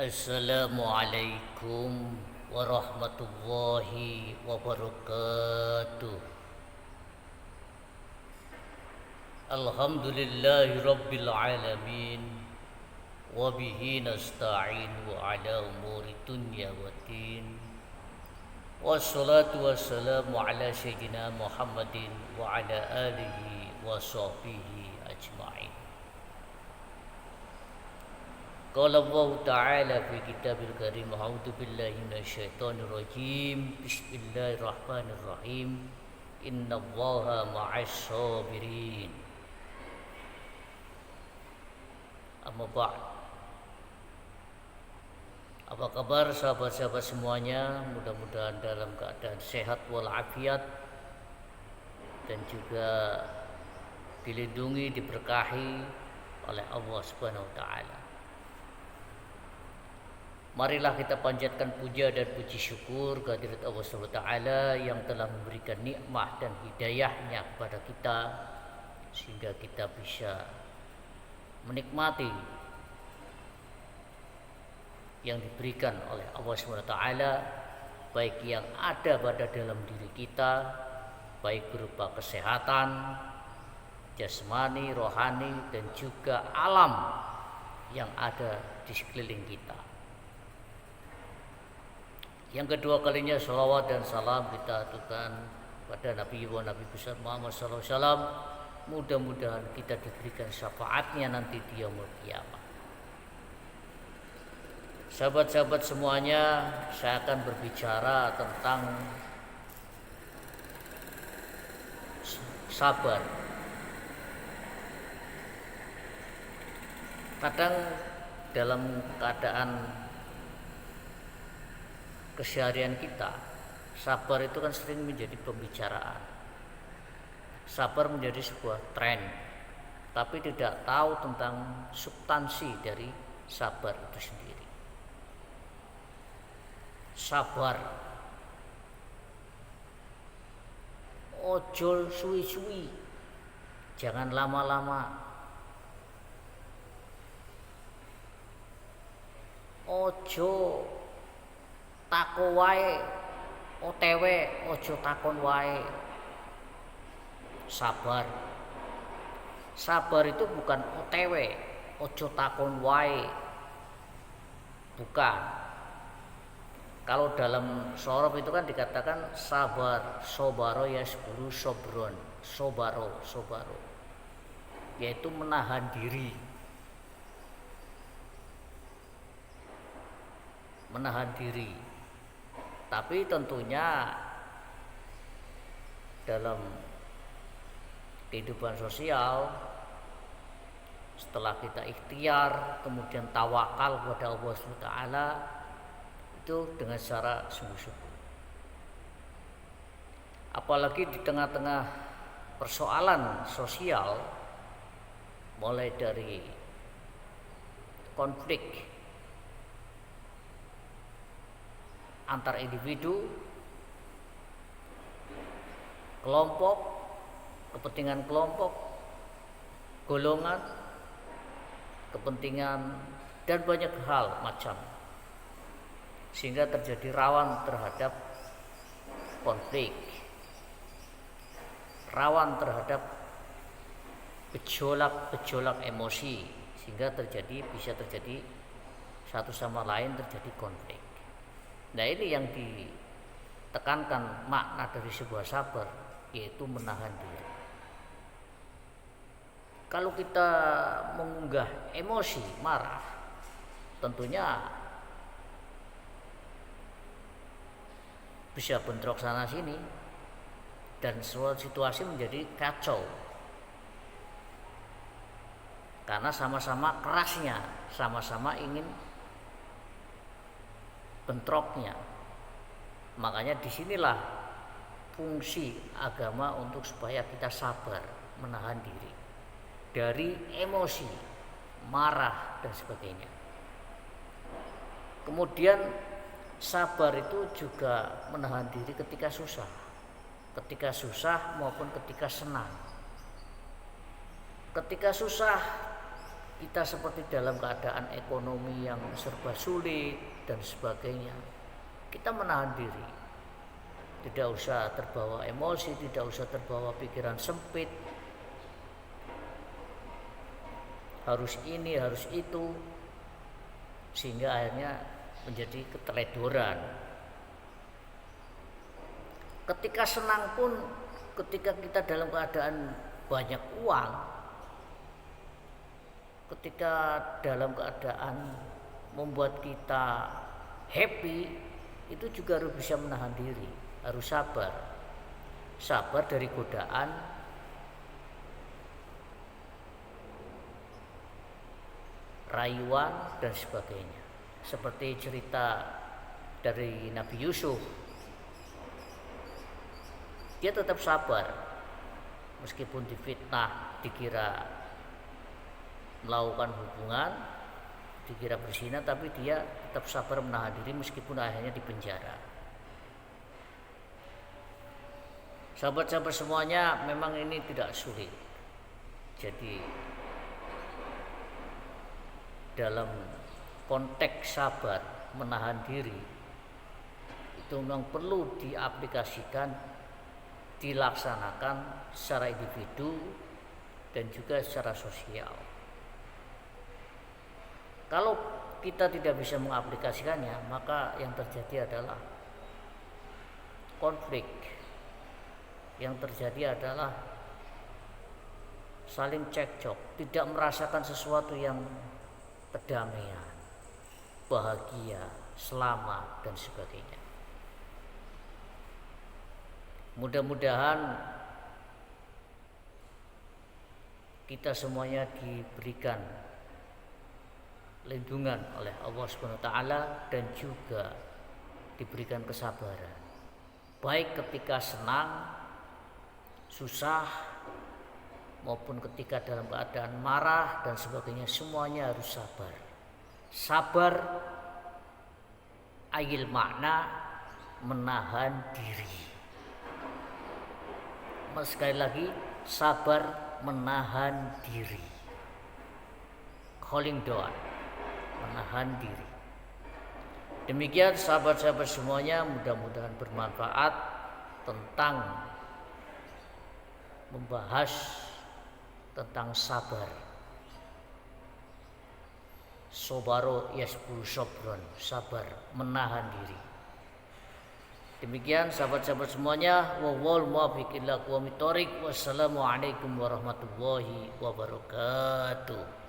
Assalamualaikum warahmatullahi wabarakatuh. Alhamdulillahi rabbil alamin. Wabihi nasta'in wa ala umuri dunya waddin. Wassalatu wassalamu ala sayyidina Muhammadin wa ala alihi wa sahbihi ajma'in. Qala Allah Ta'ala fi kitabil karim, a'udzu billahi minasyaitonir rajim. Bismillahirrahmanirrahim. Innallaha ma'as sabirin. Amma ba'd. Apa kabar sahabat-sahabat semuanya? Mudah-mudahan dalam keadaan sehat walafiat dan juga dilindungi, diberkahi oleh Allah Subhanahu wa taala. Marilah kita panjatkan puja dan puji syukur kehadirat Allah Subhanahu wa taala yang telah memberikan nikmat dan hidayahnya kepada kita sehingga kita bisa menikmati yang diberikan oleh Allah Subhanahu wa taala, baik yang ada pada dalam diri kita, baik berupa kesehatan jasmani, rohani, dan juga alam yang ada di sekeliling kita. Yang kedua kalinya sholawat dan salam kita aturkan pada Nabi besar Muhammad SAW. Mudah-mudahan kita diberikan syafaatnya nanti di yaumul kiamat. Sahabat-sahabat semuanya, saya akan berbicara tentang sabar. Kadang dalam keadaan keseharian kita, sabar itu kan sering menjadi pembicaraan. Sabar menjadi sebuah tren, tapi tidak tahu tentang substansi dari sabar itu sendiri. Sabar, ojo suwi-suwi, jangan lama-lama, ojo tako wae, OTW, ojo takon wae. Sabar. Sabar itu bukan OTW, ojo takon wae. Bukan. Kalau dalam sorof itu kan dikatakan sabar, sobaro yasburu sobron, sobaro, yaitu menahan diri. Menahan diri. Tapi tentunya dalam kehidupan sosial, setelah kita ikhtiar kemudian tawakal kepada Allah SWT, itu dengan cara sungguh-sungguh. Apalagi di tengah-tengah persoalan sosial, mulai dari konflik antar individu, kelompok, kepentingan kelompok, golongan, kepentingan, dan banyak hal macam, sehingga terjadi rawan terhadap konflik, rawan terhadap gejolak emosi, sehingga bisa terjadi satu sama lain terjadi konflik. Nah, ini yang ditekankan makna dari sebuah sabar, yaitu menahan diri. Kalau kita mengunggah emosi, marah, tentunya bisa bentrok sana sini dan suatu situasi menjadi kacau. Karena sama-sama kerasnya, sama-sama ingin bentroknya. Makanya disinilah fungsi agama untuk supaya kita sabar, menahan diri dari emosi, marah dan sebagainya. Kemudian sabar itu juga menahan diri ketika susah maupun ketika senang. Ketika susah kita seperti dalam keadaan ekonomi yang serba sulit dan sebagainya, kita menahan diri, tidak usah terbawa emosi, tidak usah terbawa pikiran sempit, harus ini harus itu, sehingga akhirnya menjadi keteledoran. Ketika senang pun, ketika kita dalam keadaan banyak uang, ketika dalam keadaan membuat kita happy, itu juga harus bisa menahan diri, harus sabar dari godaan rayuan dan sebagainya. Seperti cerita dari Nabi Yusuf, dia tetap sabar meskipun difitnah, dikira melakukan hubungan, dikira berzina, tapi dia tetap sabar menahan diri meskipun akhirnya dipenjara. Sahabat-sahabat semuanya, memang ini tidak sulit. Jadi dalam konteks sabar menahan diri itu memang perlu diaplikasikan, dilaksanakan secara individu dan juga secara sosial. Kalau kita tidak bisa mengaplikasikannya, maka yang terjadi adalah konflik. Yang terjadi adalah saling cekcok, tidak merasakan sesuatu yang kedamaian, bahagia, selamat dan sebagainya. Mudah-mudahan kita semuanya diberikan lindungan oleh Allah Subhanahu wa taala dan juga diberikan kesabaran, baik ketika senang, susah, maupun ketika dalam keadaan marah dan sebagainya. Semuanya harus sabar. Sabar ayil makna menahan diri. Sekali lagi, sabar menahan diri. Holding down, menahan diri. Demikian sahabat-sahabat semuanya, mudah-mudahan bermanfaat tentang membahas tentang sabar. Sobaro yasburu sobron, sabar menahan diri. Demikian sahabat-sahabat semuanya, wal muwaffiq ila aqwamit thoriq. Wassalamualaikum warahmatullahi wabarakatuh.